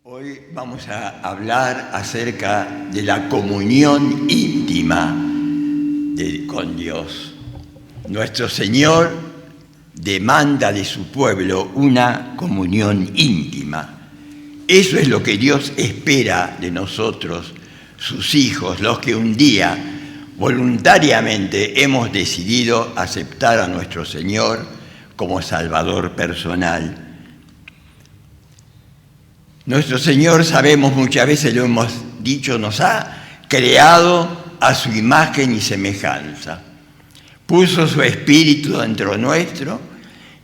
Hoy vamos a hablar acerca de la comunión íntima con Dios. Nuestro Señor demanda de su pueblo una comunión íntima. Eso es lo que Dios espera de nosotros, sus hijos, los que un día voluntariamente hemos decidido aceptar a nuestro Señor como Salvador personal. Nuestro Señor, sabemos, muchas veces lo hemos dicho, nos ha creado a su imagen y semejanza. Puso su espíritu dentro nuestro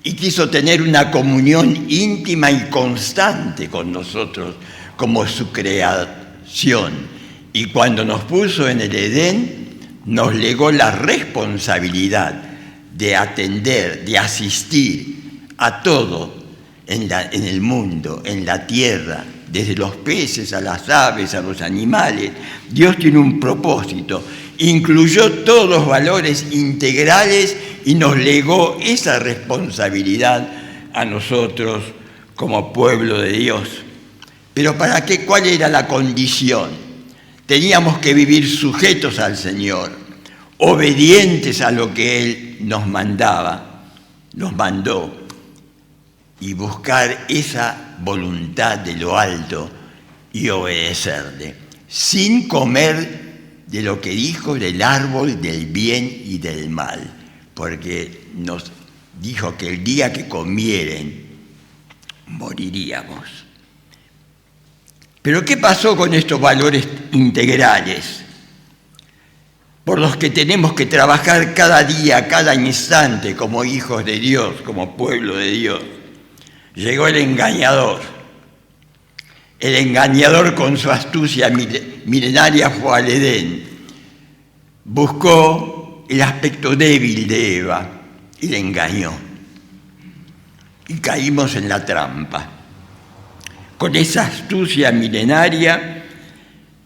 y quiso tener una comunión íntima y constante con nosotros como su creación. Y cuando nos puso en el Edén, nos legó la responsabilidad de atender, de asistir a todo en el mundo, en la tierra, desde los peces a las aves, a los animales. Dios tiene un propósito, incluyó todos los valores integrales y nos legó esa responsabilidad a nosotros como pueblo de Dios. Pero ¿para qué? ¿Cuál era la condición? Teníamos que vivir sujetos al Señor, obedientes a lo que Él nos mandaba, nos mandó, y buscar esa voluntad de lo alto y obedecerle, sin comer de lo que dijo del árbol del bien y del mal, porque nos dijo que el día que comieren moriríamos. Pero ¿qué pasó con estos valores integrales por los que tenemos que trabajar cada día, cada instante como hijos de Dios, como pueblo de Dios? Llegó el engañador con su astucia milenaria fue al Edén, buscó el aspecto débil de Eva y le engañó. Y caímos en la trampa. Con esa astucia milenaria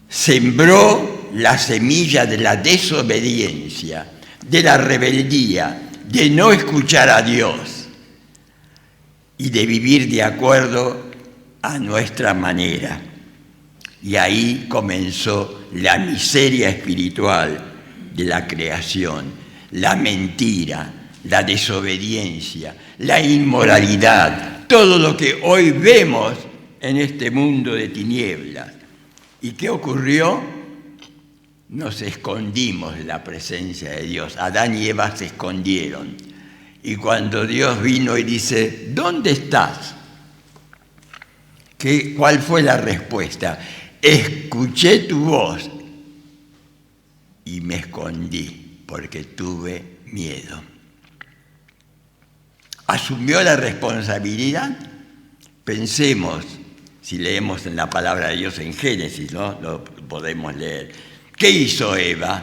sembró la semilla de la desobediencia, de la rebeldía, de no escuchar a Dios y de vivir de acuerdo a nuestra manera. Y ahí comenzó la miseria espiritual de la creación, la mentira, la desobediencia, la inmoralidad, todo lo que hoy vemos en este mundo de tinieblas. ¿Y qué ocurrió? Nos escondimos de la presencia de Dios. Adán y Eva se escondieron. Y cuando Dios vino y dice, ¿dónde estás? ¿Cuál fue la respuesta? Escuché tu voz y me escondí porque tuve miedo. ¿Asumió la responsabilidad? Pensemos, si leemos en la palabra de Dios en Génesis, ¿no? Lo podemos leer. ¿Qué hizo Eva?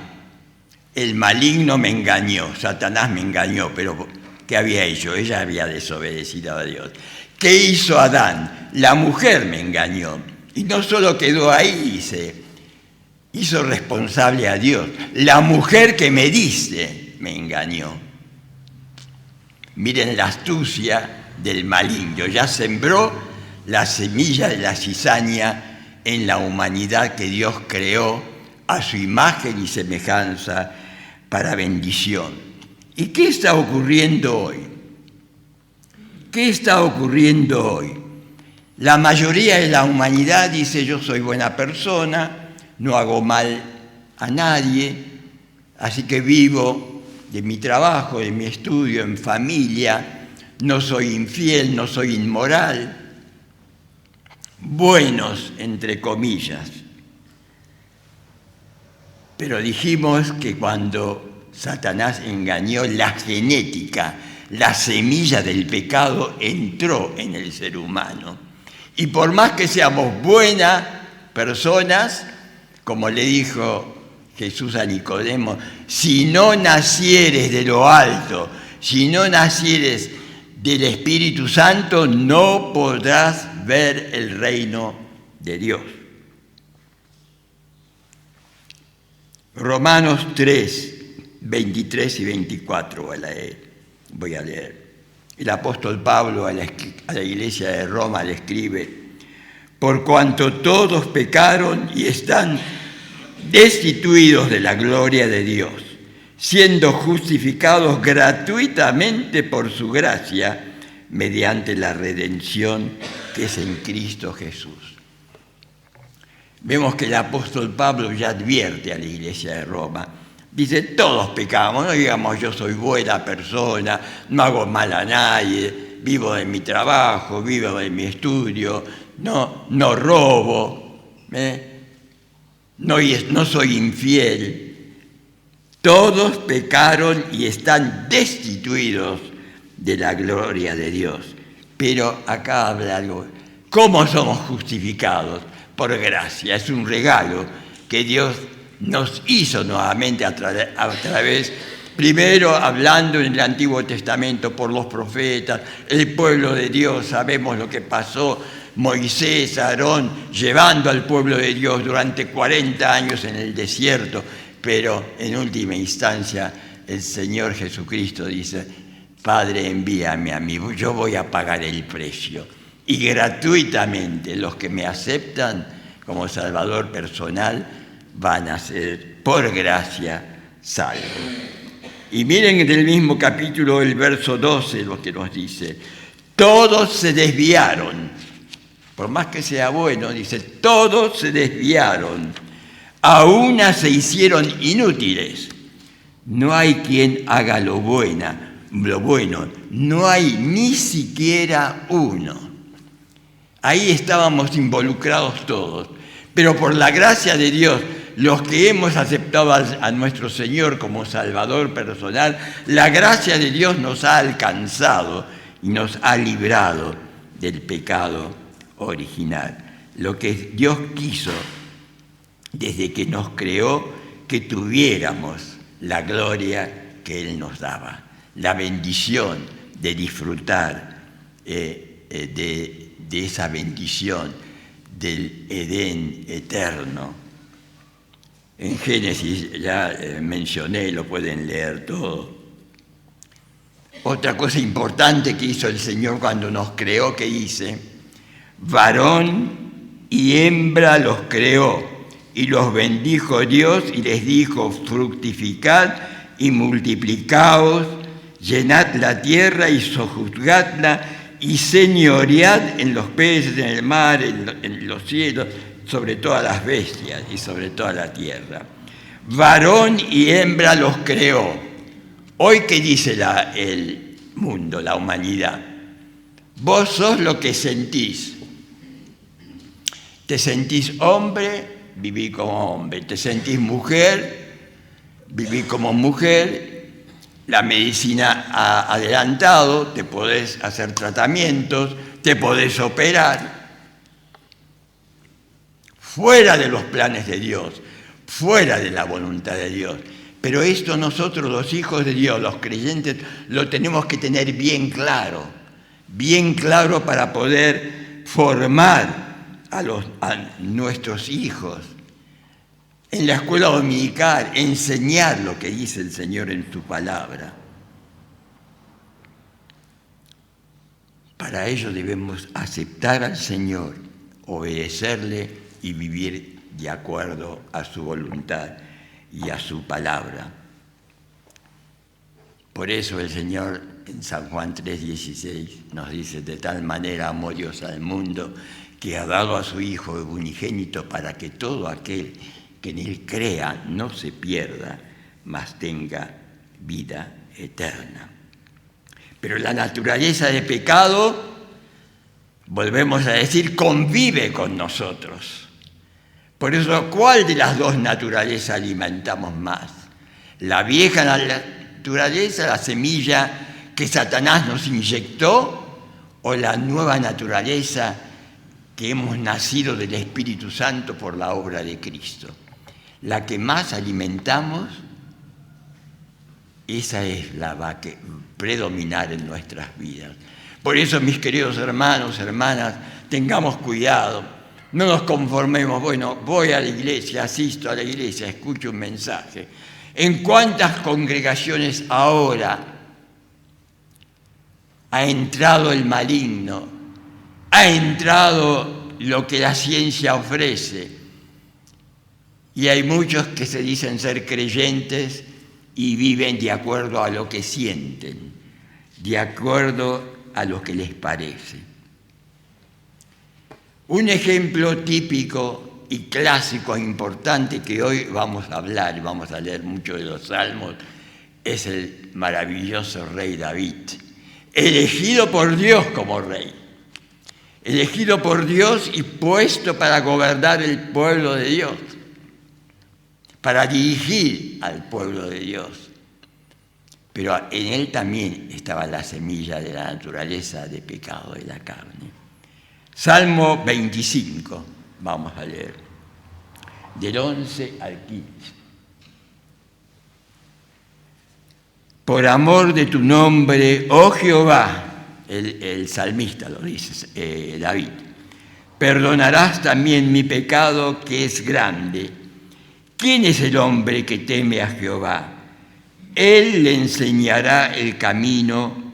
El maligno me engañó, Satanás me engañó, pero ¿qué había hecho? Ella había desobedecido a Dios. ¿Qué hizo Adán? La mujer me engañó. Y no solo quedó ahí, se hizo responsable a Dios. La mujer que me diste me engañó. Miren la astucia del maligno. Ya sembró la semilla de la cizaña en la humanidad que Dios creó a su imagen y semejanza para bendición. ¿Y qué está ocurriendo hoy? ¿Qué está ocurriendo hoy? La mayoría de la humanidad dice, yo soy buena persona, no hago mal a nadie, así que vivo de mi trabajo, de mi estudio, en familia, no soy infiel, no soy inmoral, buenos, entre comillas. Pero dijimos que cuando Satanás engañó, la genética, la semilla del pecado entró en el ser humano. Y por más que seamos buenas personas, como le dijo Jesús a Nicodemo, si no nacieres de lo alto, si no nacieres del Espíritu Santo, no podrás ver el reino de Dios. Romanos 3, 23 y 24 voy a leer. El apóstol Pablo a la iglesia de Roma le escribe, por cuanto todos pecaron y están destituidos de la gloria de Dios, siendo justificados gratuitamente por su gracia, mediante la redención que es en Cristo Jesús. Vemos que el apóstol Pablo ya advierte a la iglesia de Roma. Dice, todos pecamos, no digamos yo soy buena persona, no hago mal a nadie, vivo de mi trabajo, vivo de mi estudio, no robo, no soy infiel. Todos pecaron y están destituidos de la gloria de Dios. Pero acá habla algo. ¿Cómo somos justificados? Por gracia. Es un regalo que Dios nos hizo nuevamente a través, primero hablando en el Antiguo Testamento por los profetas, el pueblo de Dios, sabemos lo que pasó, Moisés, Aarón, llevando al pueblo de Dios durante 40 años en el desierto, pero en última instancia el Señor Jesucristo dice, Padre, envíame a mí, yo voy a pagar el precio. Y gratuitamente los que me aceptan como Salvador personal van a ser, por gracia, salvos. Y miren en el mismo capítulo, el verso 12, lo que nos dice, todos se desviaron, por más que sea bueno, dice, todos se desviaron, a una se hicieron inútiles. No hay quien haga lo bueno, no hay ni siquiera uno. Ahí estábamos involucrados todos, pero por la gracia de Dios, los que hemos aceptado a nuestro Señor como Salvador personal, la gracia de Dios nos ha alcanzado y nos ha librado del pecado original. Lo que Dios quiso desde que nos creó, que tuviéramos la gloria que Él nos daba, la bendición de disfrutar de esa bendición del Edén eterno. En Génesis ya mencioné, lo pueden leer todo. Otra cosa importante que hizo el Señor cuando nos creó, que dice, varón y hembra los creó, y los bendijo Dios y les dijo, fructificad y multiplicaos, llenad la tierra y sojuzgadla, y señoread en los peces, en el mar, en los cielos, sobre todas las bestias y sobre toda la tierra. Varón y hembra los creó. Hoy, ¿qué dice el mundo, la humanidad? Vos sos lo que sentís. Te sentís hombre, viví como hombre. Te sentís mujer, viví como mujer. La medicina ha adelantado, te podés hacer tratamientos, te podés operar. Fuera de los planes de Dios, fuera de la voluntad de Dios. Pero esto nosotros, los hijos de Dios, los creyentes, lo tenemos que tener bien claro para poder formar a nuestros hijos. En la escuela dominical, enseñar lo que dice el Señor en su palabra. Para ello debemos aceptar al Señor, obedecerle y vivir de acuerdo a su voluntad y a su palabra. Por eso el Señor en San Juan 3:16 nos dice, de tal manera amó Dios al mundo que ha dado a su Hijo unigénito para que todo aquel que en Él crea no se pierda, mas tenga vida eterna. Pero la naturaleza de pecado, volvemos a decir, convive con nosotros. Por eso, ¿cuál de las dos naturalezas alimentamos más? La vieja naturaleza, la semilla que Satanás nos inyectó, o la nueva naturaleza que hemos nacido del Espíritu Santo por la obra de Cristo. La que más alimentamos, esa es la va a predominar en nuestras vidas. Por eso, mis queridos hermanos, hermanas, tengamos cuidado. No nos conformemos, bueno, voy a la iglesia, asisto a la iglesia, escucho un mensaje. ¿En cuántas congregaciones ahora ha entrado el maligno? Ha entrado lo que la ciencia ofrece. Y hay muchos que se dicen ser creyentes y viven de acuerdo a lo que sienten, de acuerdo a lo que les parece. Un ejemplo típico y clásico e importante que hoy vamos a hablar, vamos a leer mucho de los Salmos, es el maravilloso rey David, elegido por Dios como rey, elegido por Dios y puesto para gobernar el pueblo de Dios, para dirigir al pueblo de Dios. Pero en él también estaba la semilla de la naturaleza de pecado de la carne. Salmo 25, vamos a leer, del 11 al 15. Por amor de tu nombre, oh Jehová, el salmista lo dice, David, perdonarás también mi pecado que es grande. ¿Quién es el hombre que teme a Jehová? Él le enseñará el camino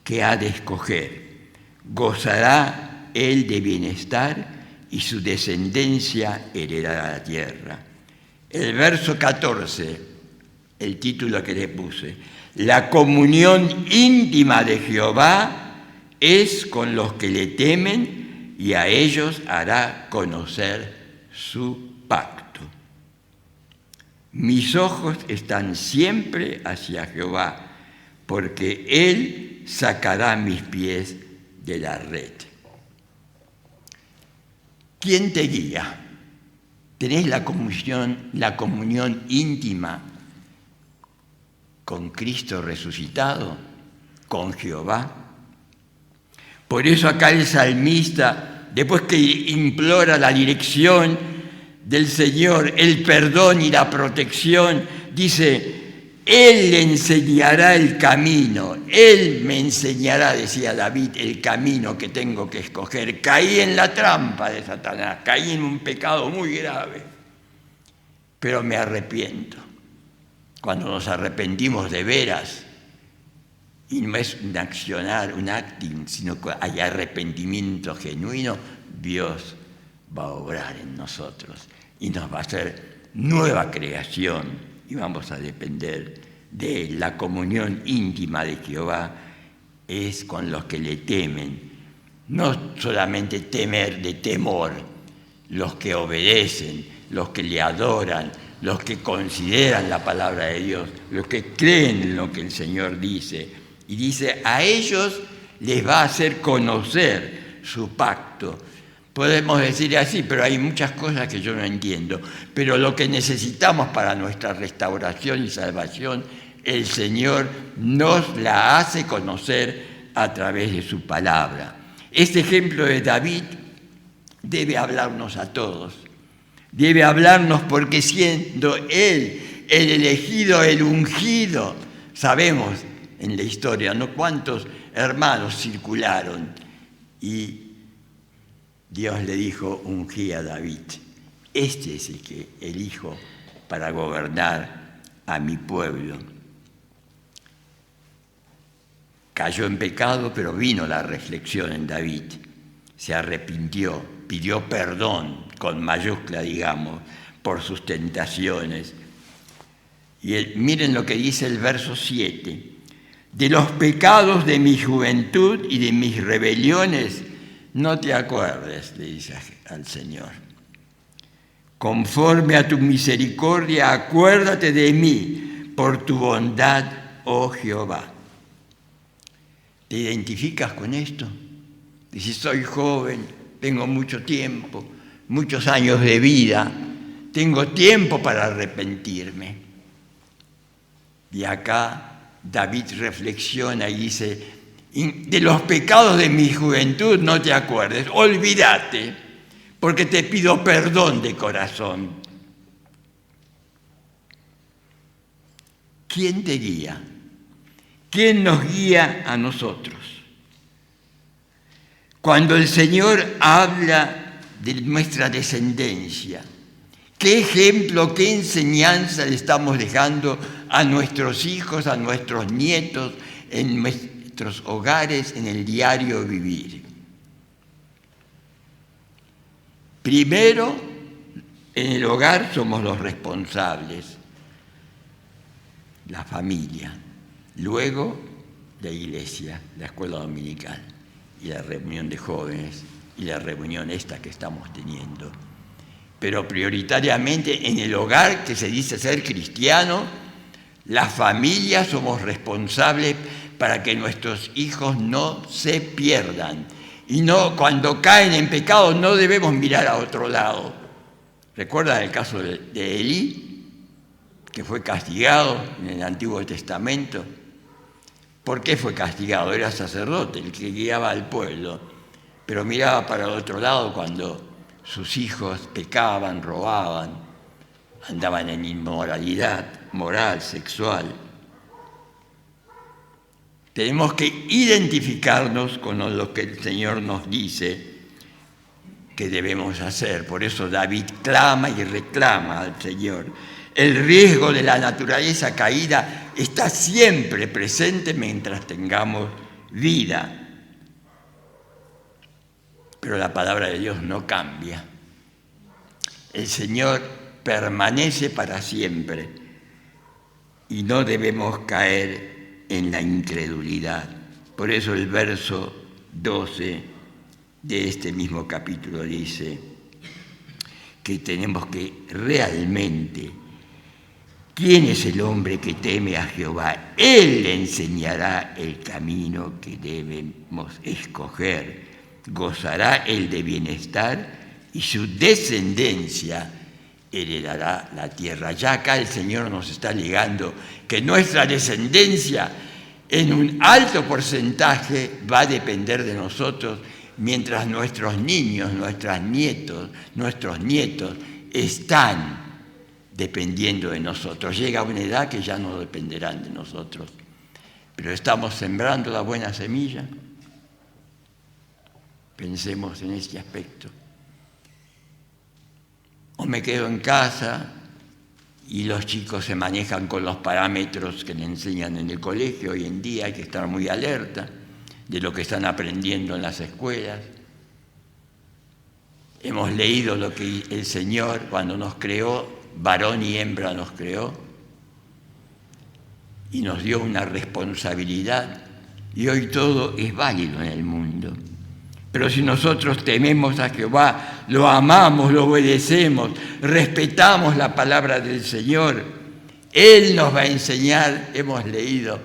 que ha de escoger. Gozará él de bienestar y su descendencia heredará la tierra. El verso 14, el título que le puse, la comunión íntima de Jehová es con los que le temen y a ellos hará conocer su pacto. Mis ojos están siempre hacia Jehová, porque Él sacará mis pies de la red. ¿Quién te guía? ¿Tenés la comunión íntima con Cristo resucitado, con Jehová? Por eso acá el salmista, después que implora la dirección del Señor, el perdón y la protección, dice, Él le enseñará el camino, Él me enseñará, decía David, el camino que tengo que escoger. Caí en la trampa de Satanás, caí en un pecado muy grave, pero me arrepiento. Cuando nos arrepentimos de veras, y no es un accionar, un acting, sino que hay arrepentimiento genuino, Dios va a obrar en nosotros y nos va a hacer nueva creación y vamos a depender de Él. La comunión íntima de Jehová es con los que le temen, no solamente temer de temor, los que obedecen, los que le adoran, los que consideran la palabra de Dios, los que creen en lo que el Señor dice. Y dice, a ellos les va a hacer conocer su pacto. Podemos decir así, pero hay muchas cosas que yo no entiendo. Pero lo que necesitamos para nuestra restauración y salvación, el Señor nos la hace conocer a través de su palabra. Este ejemplo de David debe hablarnos a todos. Debe hablarnos porque siendo Él el elegido, el ungido, sabemos en la historia, ¿no? Cuántos hermanos circularon y Dios le dijo, ungí a David. Este es el que elijo para gobernar a mi pueblo. Cayó en pecado, pero vino la reflexión en David. Se arrepintió, pidió perdón, con mayúscula, digamos, por sus tentaciones. Y miren lo que dice el verso 7. De los pecados de mi juventud y de mis rebeliones, no te acuerdes, le dice al Señor. Conforme a tu misericordia, acuérdate de mí por tu bondad, oh Jehová. ¿Te identificas con esto? Dices, soy joven, tengo mucho tiempo, muchos años de vida, tengo tiempo para arrepentirme. Y acá David reflexiona y dice, de los pecados de mi juventud no te acuerdes, olvídate, porque te pido perdón de corazón. ¿Quién te guía? ¿Quién nos guía a nosotros? Cuando el Señor habla de nuestra descendencia, ¿qué ejemplo, qué enseñanza le estamos dejando a nuestros hijos, a nuestros nietos, en nuestros hogares, en el diario vivir? Primero, en el hogar somos los responsables, la familia. Luego, la iglesia, la escuela dominical y la reunión de jóvenes y la reunión esta que estamos teniendo. Pero prioritariamente en el hogar, que se dice ser cristiano, la familia somos responsables para que nuestros hijos no se pierdan. Y no, cuando caen en pecado no debemos mirar a otro lado. ¿Recuerdan el caso de Elí, que fue castigado en el Antiguo Testamento? ¿Por qué fue castigado? Era sacerdote, el que guiaba al pueblo, pero miraba para el otro lado cuando sus hijos pecaban, robaban, andaban en inmoralidad moral, sexual. Tenemos que identificarnos con lo que el Señor nos dice que debemos hacer. Por eso David clama y reclama al Señor. El riesgo de la naturaleza caída está siempre presente mientras tengamos vida. Pero la palabra de Dios no cambia. El Señor permanece para siempre y no debemos caer en la incredulidad. Por eso el verso 12 de este mismo capítulo dice que tenemos que realmente, ¿quién es el hombre que teme a Jehová? Él le enseñará el camino que debemos escoger. Gozará él de bienestar y su descendencia heredará la tierra. Ya acá el Señor nos está ligando que nuestra descendencia en un alto porcentaje va a depender de nosotros, mientras nuestros niños, nuestros nietos están dependiendo de nosotros. Llega una edad que ya no dependerán de nosotros, pero estamos sembrando la buena semilla. Pensemos en este aspecto. O me quedo en casa y los chicos se manejan con los parámetros que le enseñan en el colegio. Hoy en día hay que estar muy alerta de lo que están aprendiendo en las escuelas. Hemos leído lo que el Señor, cuando nos creó, varón y hembra nos creó, y nos dio una responsabilidad, y hoy todo es válido en el mundo. Pero si nosotros tememos a Jehová, lo amamos, lo obedecemos, respetamos la palabra del Señor, Él nos va a enseñar, hemos leído,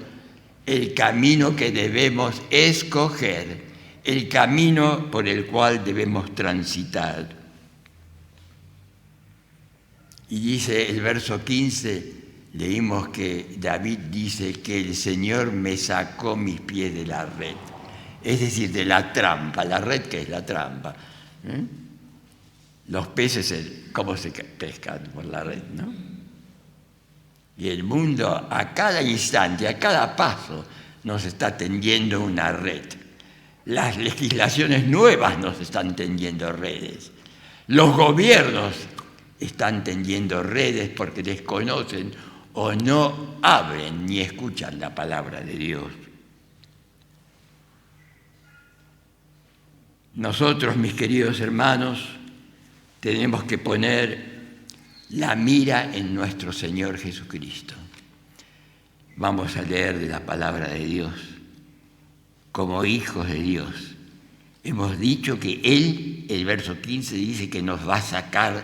el camino que debemos escoger, el camino por el cual debemos transitar. Y dice el verso 15, leímos que David dice que el Señor me sacó mis pies de la red. Es decir, de la trampa. La red, ¿qué es la trampa? Los peces, ¿cómo se pescan? Por la red, ¿no? Y el mundo a cada instante, a cada paso, nos está tendiendo una red. Las legislaciones nuevas nos están tendiendo redes. Los gobiernos están tendiendo redes porque desconocen o no abren ni escuchan la palabra de Dios. Nosotros, mis queridos hermanos, tenemos que poner la mira en nuestro Señor Jesucristo. Vamos a leer de la palabra de Dios. Como hijos de Dios, hemos dicho que Él, el verso 15, dice que nos va a sacar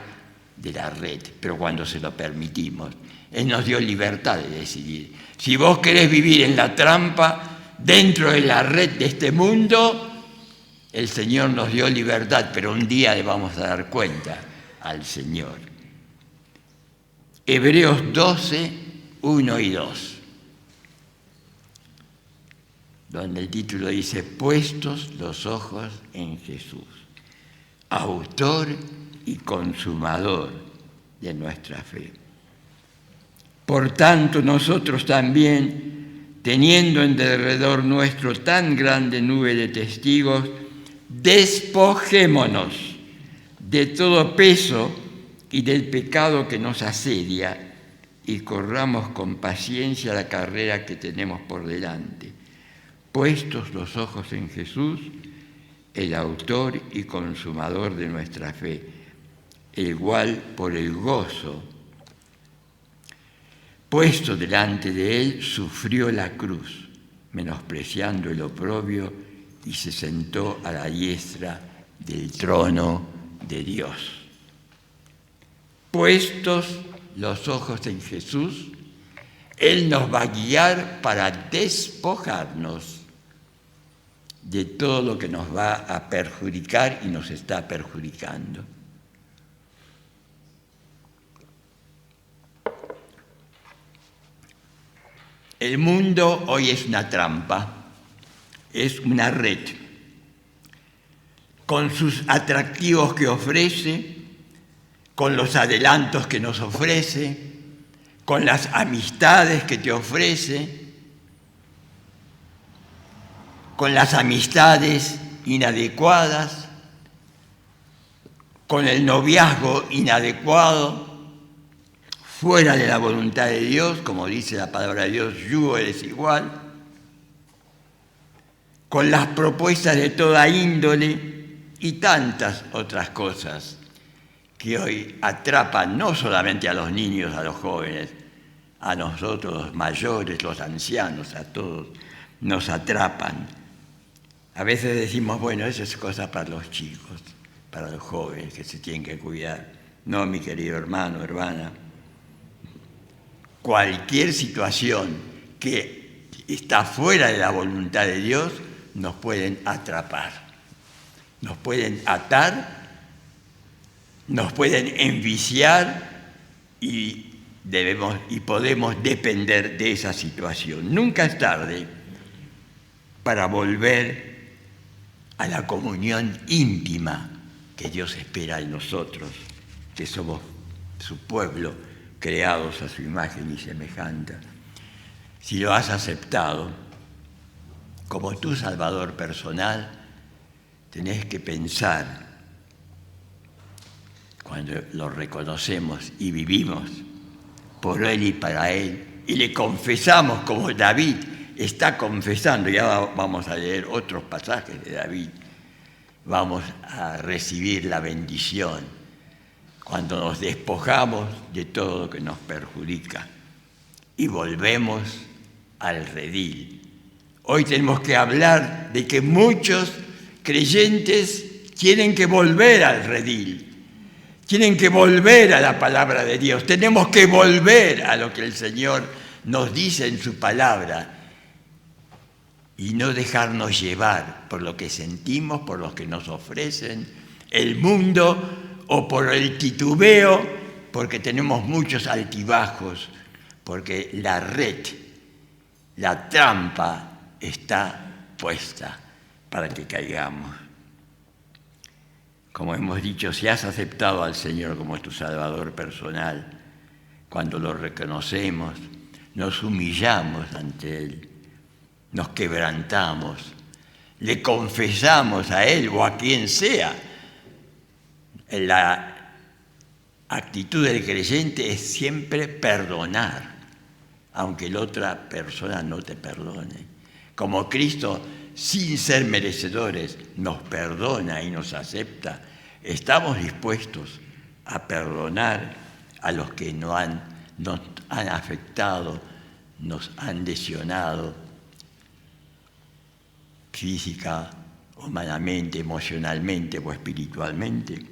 de la red, pero cuando se lo permitimos. Él nos dio libertad de decidir. Si vos querés vivir en la trampa, dentro de la red de este mundo, el Señor nos dio libertad, pero un día le vamos a dar cuenta al Señor. Hebreos 12, 1 y 2, donde el título dice, puestos los ojos en Jesús, autor y consumador de nuestra fe. Por tanto, nosotros también, teniendo en derredor nuestro tan grande nube de testigos, despojémonos de todo peso y del pecado que nos asedia y corramos con paciencia la carrera que tenemos por delante, puestos los ojos en Jesús, el autor y consumador de nuestra fe, el cual por el gozo puesto delante de él sufrió la cruz, menospreciando el oprobio, y se sentó a la diestra del trono de Dios. Puestos los ojos en Jesús, Él nos va a guiar para despojarnos de todo lo que nos va a perjudicar y nos está perjudicando. El mundo hoy es una trampa, es una red, con sus atractivos que ofrece, con los adelantos que nos ofrece, con las amistades que te ofrece, con las amistades inadecuadas, con el noviazgo inadecuado, fuera de la voluntad de Dios, como dice la palabra de Dios, yugo es igual, con las propuestas de toda índole y tantas otras cosas que hoy atrapan no solamente a los niños, a los jóvenes, a nosotros los mayores, los ancianos, a todos, nos atrapan. A veces decimos, bueno, eso es cosa para los chicos, para los jóvenes que se tienen que cuidar. No, mi querido hermano, hermana. Cualquier situación que está fuera de la voluntad de Dios nos pueden atrapar, nos pueden atar, nos pueden enviciar y podemos depender de esa situación. Nunca es tarde para volver a la comunión íntima que Dios espera en nosotros, que somos su pueblo, creados a su imagen y semejanza. Si lo has aceptado como tu Salvador personal, tenés que pensar, cuando lo reconocemos y vivimos por Él y para Él, y le confesamos como David está confesando, ya vamos a leer otros pasajes de David, vamos a recibir la bendición cuando nos despojamos de todo lo que nos perjudica y volvemos al redil. Hoy tenemos que hablar de que muchos creyentes tienen que volver al redil, tienen que volver a la palabra de Dios, tenemos que volver a lo que el Señor nos dice en su palabra y no dejarnos llevar por lo que sentimos, por lo que nos ofrecen el mundo o por el titubeo, porque tenemos muchos altibajos, porque la red, la trampa está puesta para que caigamos. Como hemos dicho, si has aceptado al Señor como tu Salvador personal, cuando lo reconocemos, nos humillamos ante Él, nos quebrantamos, le confesamos a Él o a quien sea. La actitud del creyente es siempre perdonar, aunque la otra persona no te perdone. Como Cristo, sin ser merecedores, nos perdona y nos acepta, estamos dispuestos a perdonar a los que nos han afectado, nos han lesionado física, humanamente, emocionalmente o espiritualmente.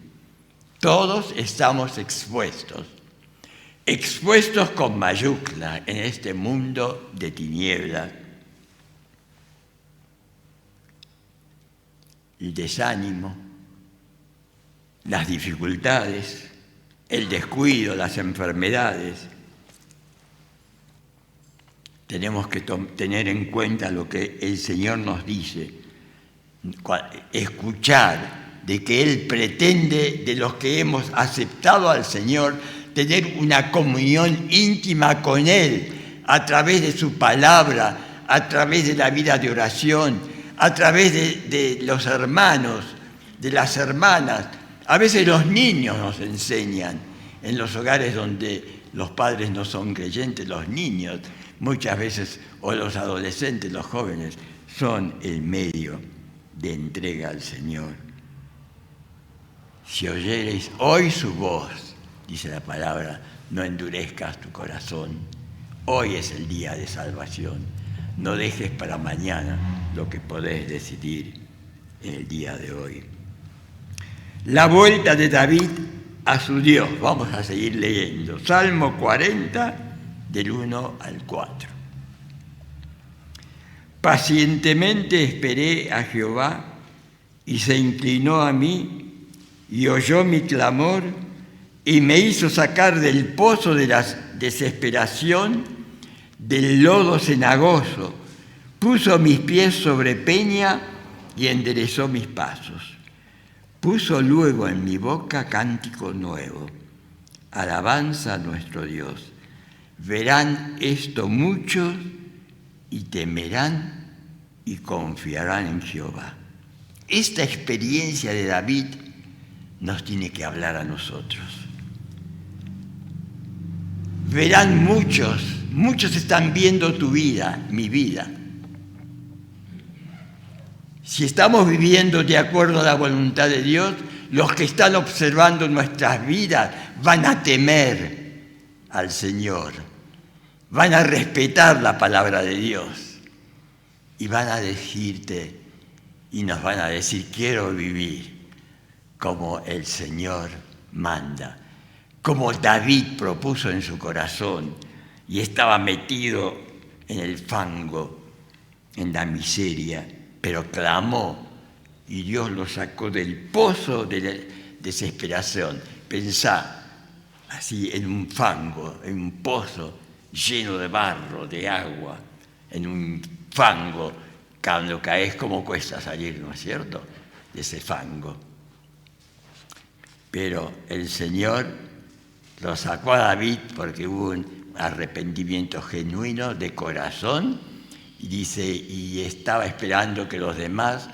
Todos estamos expuestos con mayúscula en este mundo de tinieblas. El desánimo, las dificultades, el descuido, las enfermedades. Tenemos que tener en cuenta lo que el Señor nos dice, escuchar de que Él pretende de los que hemos aceptado al Señor tener una comunión íntima con Él a través de su palabra, a través de la vida de oración, a través de los hermanos, de las hermanas. A veces los niños nos enseñan, en los hogares donde los padres no son creyentes, los niños muchas veces, o los adolescentes, los jóvenes, son el medio de entrega al Señor. Si oyereis hoy su voz, dice la palabra, no endurezcas tu corazón. Hoy es el día de salvación. No dejes para mañana lo que podés decidir en el día de hoy. La vuelta de David a su Dios. Vamos a seguir leyendo. Salmo 40, del 1 al 4. Pacientemente esperé a Jehová y se inclinó a mí y oyó mi clamor y me hizo sacar del pozo de la desesperación, del lodo cenagoso. Puso mis pies sobre peña y enderezó mis pasos. Puso luego en mi boca cántico nuevo, alabanza a nuestro Dios. Verán esto muchos y temerán y confiarán en Jehová. Esta experiencia de David nos tiene que hablar a nosotros. Verán muchos están viendo tu vida, mi vida. Si estamos viviendo de acuerdo a la voluntad de Dios, los que están observando nuestras vidas van a temer al Señor, van a respetar la palabra de Dios y van a decirte y nos van a decir, quiero vivir como el Señor manda, como David propuso en su corazón y estaba metido en el fango, en la miseria, pero clamó y Dios lo sacó del pozo de la desesperación. Pensá así en un fango, en un pozo lleno de barro, de agua, en un fango. Cuando caes, ¿cómo cuesta salir, no es cierto?, de ese fango. Pero el Señor lo sacó a David porque hubo un arrepentimiento genuino de corazón. Y dice, y estaba esperando que los demás,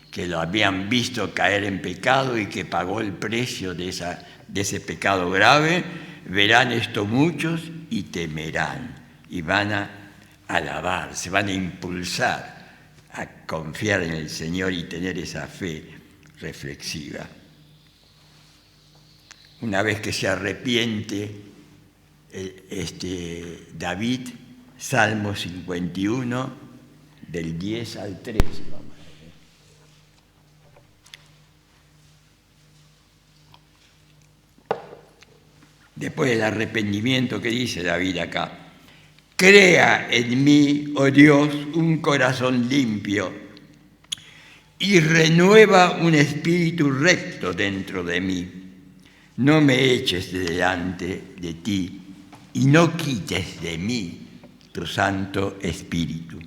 que lo habían visto caer en pecado y que pagó el precio de ese pecado grave, verán esto muchos y temerán. Y van a alabar, se van a impulsar a confiar en el Señor y tener esa fe reflexiva. Una vez que se arrepiente David, Salmo 51, del 10 al 13. Vamos a ver. Después del arrepentimiento, ¿qué dice David acá? Crea en mí, oh Dios, un corazón limpio y renueva un espíritu recto dentro de mí. No me eches de delante de ti y no quites de mí tu Santo Espíritu.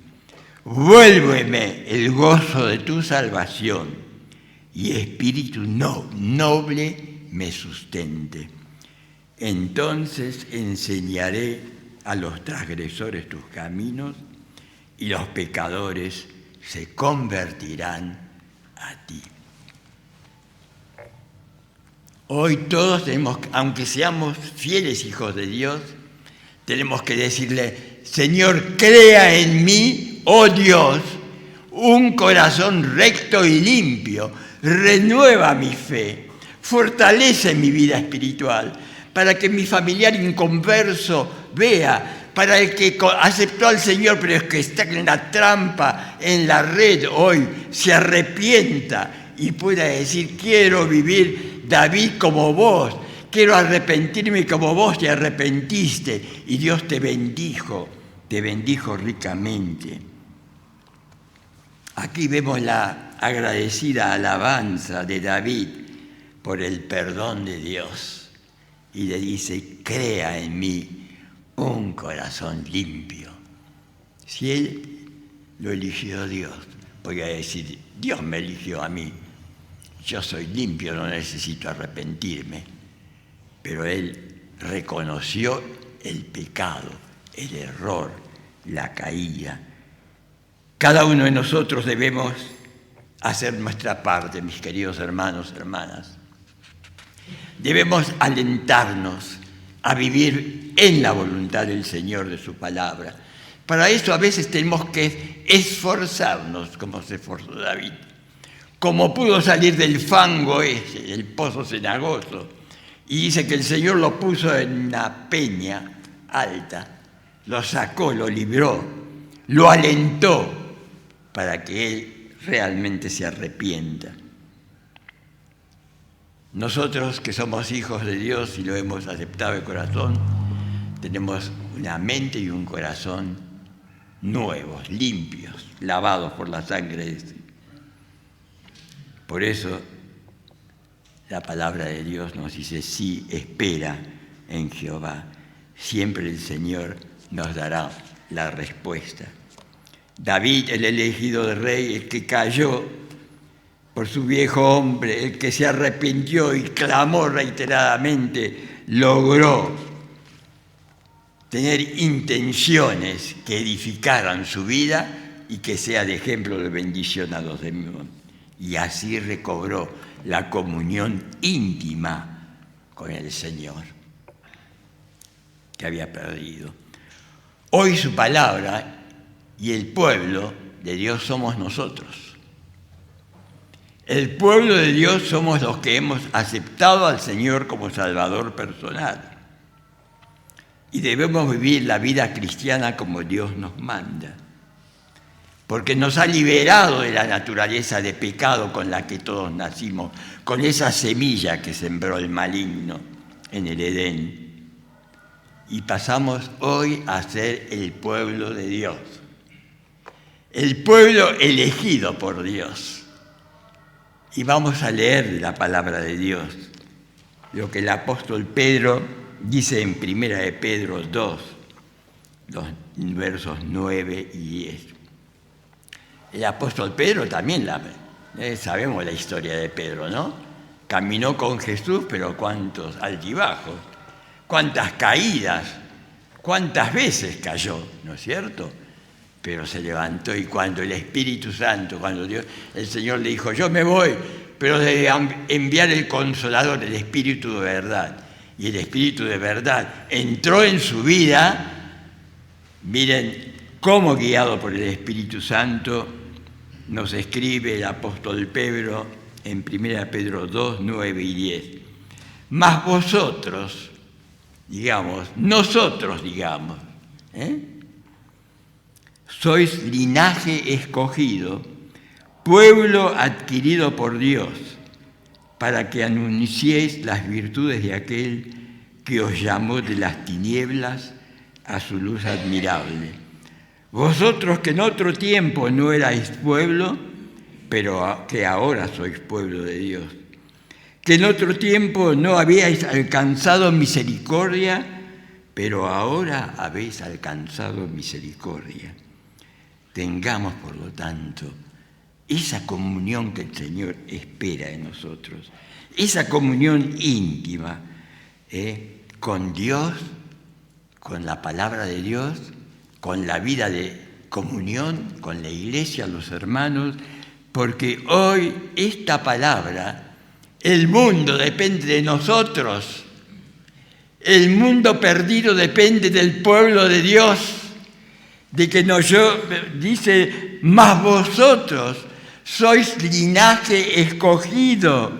Vuélveme el gozo de tu salvación y espíritu noble me sustente. Entonces enseñaré a los transgresores tus caminos y los pecadores se convertirán a ti. Hoy todos tenemos, aunque seamos fieles hijos de Dios, tenemos que decirle, Señor, crea en mí, oh Dios, un corazón recto y limpio, renueva mi fe, fortalece mi vida espiritual, para que mi familiar inconverso vea, para el que aceptó al Señor, pero es que está en la trampa, en la red hoy, se arrepienta y pueda decir, quiero vivir David como vos, quiero arrepentirme como vos te arrepentiste, y Dios te bendijo ricamente. Aquí vemos la agradecida alabanza de David por el perdón de Dios. Y le dice, crea en mí un corazón limpio. Si él lo eligió Dios, voy a decir, Dios me eligió a mí. Yo soy limpio, no necesito arrepentirme. Pero él reconoció el pecado, el error, la caída. Cada uno de nosotros debemos hacer nuestra parte, mis queridos hermanos, hermanas. Debemos alentarnos a vivir en la voluntad del Señor, de su palabra. Para eso a veces tenemos que esforzarnos, como se esforzó David. como pudo salir del fango ese, del pozo cenagoso. Y dice que el Señor lo puso en una peña alta, lo sacó, lo libró, lo alentó para que él realmente se arrepienta. Nosotros que somos hijos de Dios y lo hemos aceptado de corazón, tenemos una mente y un corazón nuevos, limpios, lavados por la sangre de Cristo. Por eso la palabra de Dios nos dice, sí, espera en Jehová. Siempre el Señor nos dará la respuesta. David, el elegido de rey, el que cayó por su viejo hombre, el que se arrepintió y clamó reiteradamente, logró tener intenciones que edificaran su vida y que sea de ejemplo de bendición a los demás. Y así recobró la comunión íntima con el Señor que había perdido. Hoy su palabra y el pueblo de Dios somos nosotros. El pueblo de Dios somos los que hemos aceptado al Señor como Salvador personal. Y debemos vivir la vida cristiana como Dios nos manda. Porque nos ha liberado de la naturaleza de pecado con la que todos nacimos, con esa semilla que sembró el maligno en el Edén. Y pasamos hoy a ser el pueblo de Dios, el pueblo elegido por Dios. Y vamos a leer la palabra de Dios, lo que el apóstol Pedro dice en 1 de Pedro 2, los versos 9 y 10. El apóstol Pedro también, sabemos la historia de Pedro, ¿no? Caminó con Jesús, pero cuántos altibajos, cuántas caídas, cuántas veces cayó, ¿no es cierto? Pero se levantó, y cuando el Espíritu Santo, cuando Dios, el Señor le dijo, yo me voy, pero debe enviar el Consolador, el Espíritu de verdad. Y el Espíritu de verdad entró en su vida. Miren cómo, guiado por el Espíritu Santo, nos escribe el apóstol Pedro en 1 Pedro 2, 9 y 10. Mas vosotros, nosotros, sois linaje escogido, pueblo adquirido por Dios, para que anunciéis las virtudes de aquel que os llamó de las tinieblas a su luz admirable. Vosotros que en otro tiempo no erais pueblo, pero que ahora sois pueblo de Dios. Que en otro tiempo no habíais alcanzado misericordia, pero ahora habéis alcanzado misericordia. Tengamos, por lo tanto, esa comunión que el Señor espera en nosotros, esa comunión íntima con Dios, con la palabra de Dios, con la vida de comunión, con la iglesia, los hermanos, porque hoy esta palabra, el mundo depende de nosotros, el mundo perdido depende del pueblo de Dios, de que dice, mas vosotros sois linaje escogido,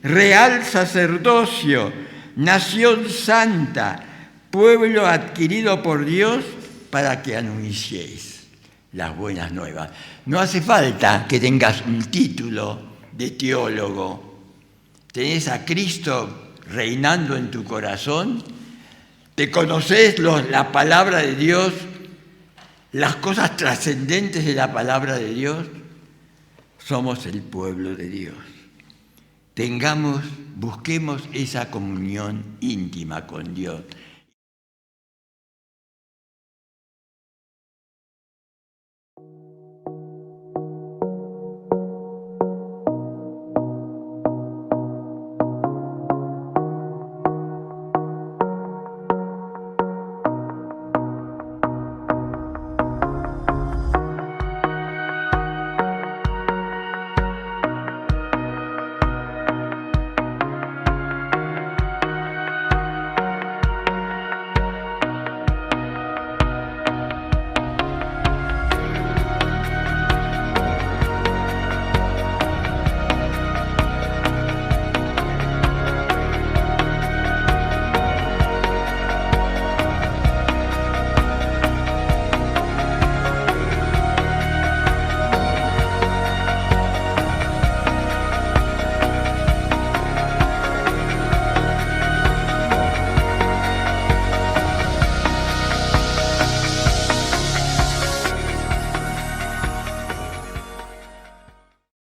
real sacerdocio, nación santa, pueblo adquirido por Dios, para que anunciéis las buenas nuevas. No hace falta que tengas un título de teólogo. Tenés a Cristo reinando en tu corazón, te conocés la palabra de Dios, las cosas trascendentes de la palabra de Dios. Somos el pueblo de Dios. Busquemos esa comunión íntima con Dios